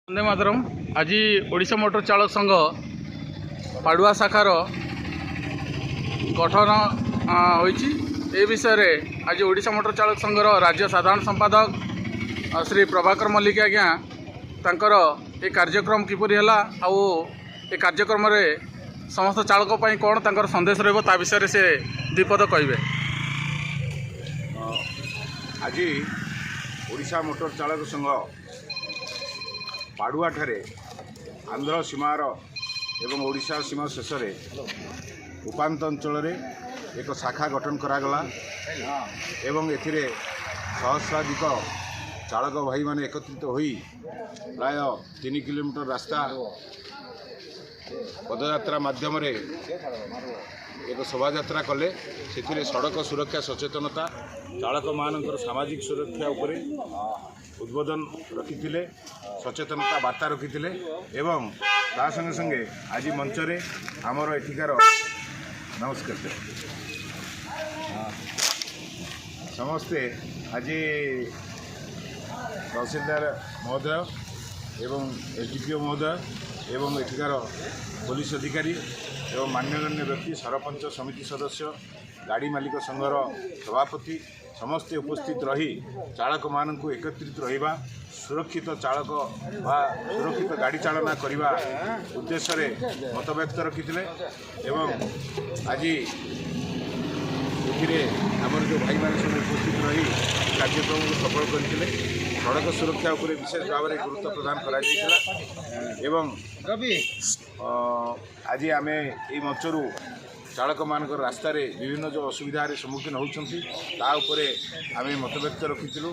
वंदे मातरम। आज ओडिशा मोटर चालक संघ पाडुआ शाखार गठन होइछि। ए विषय रे आज ओडिशा मोटर चालक संघर राज्य साधारण संपादक श्री प्रभाकर मल्लिक आज्ञा तांकर ए कार्यक्रम किपरि हला आउ ए कार्यक्रम रे समस्त चालक पई कोन तांकर संदेश रहबो ता विषय रे से द्विपद कहबे। आज ओडिशा मोटर चालक संघ पाडुआ ठारे आंध्र सीमार एवं ओडिशा सीमा शेष उपात अंचल एक शाखा गठन करागला एवं एथिरे सहस्राधिक चालक भाई माने एकत्रित होई प्राय 3 किलोमीटर रास्ता पदयात्रा माध्यम एक शोभा यात्रा कले। से सड़क सुरक्षा सचेतनता चालक मानकर सामाजिक सुरक्षा उपरे उद्बोधन रखिथिले, सचेतनता वार्ता रखिथिले एवं ता संगे संगे आज मंचरे आमर एठिकार नमस्कार समस्ते आज तहसीलदार महोदय एवं एसडीपीओ महोदय एवं एठिकार पुलिस अधिकारी एवं मान्यगण्य व्यक्ति सरपंच समिति सदस्य गाड़ी मालिक संघर सभापति समस्ते उपस्थित रही चालक मानक एकत्रित रहिबा सुरक्षित चालक वा सुरक्षित गाड़ी चालना करने उद्देश्य मत व्यक्त रखिथिले एवं आज आमर जो भाई मैंने सब उपस्थित रही कार्यक्रम को सफल करते सड़क सुरक्षा उपर विशेष भाव में गुरुत्व प्रदान करा आज आम ये मंचरू चालक मानक रास्तार विभिन्न जो असुविधार सम्मुखीन होती आम मत व्यक्त रखिलु।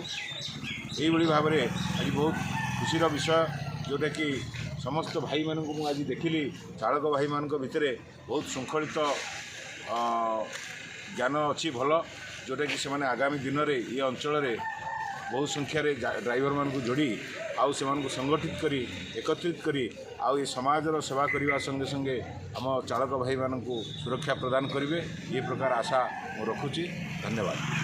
यही भाव में आज बहुत खुशीर विषय जोटा कि समस्त भाई मानक आज देखिली चालक भाई मान भितर बहुत श्रृंखलित ज्ञान अच्छी भल जोटा कि से आगामी दिन में ये अंचल बहुत संख्यार ड्राइवर मान जोड़ी आउ से संगठित करी एकत्रित करी आउ ये समाजर सेवा करने संगे संगे आम चालक भाई मान सुरक्षा प्रदान करेंगे ये प्रकार आशा रखुची। धन्यवाद।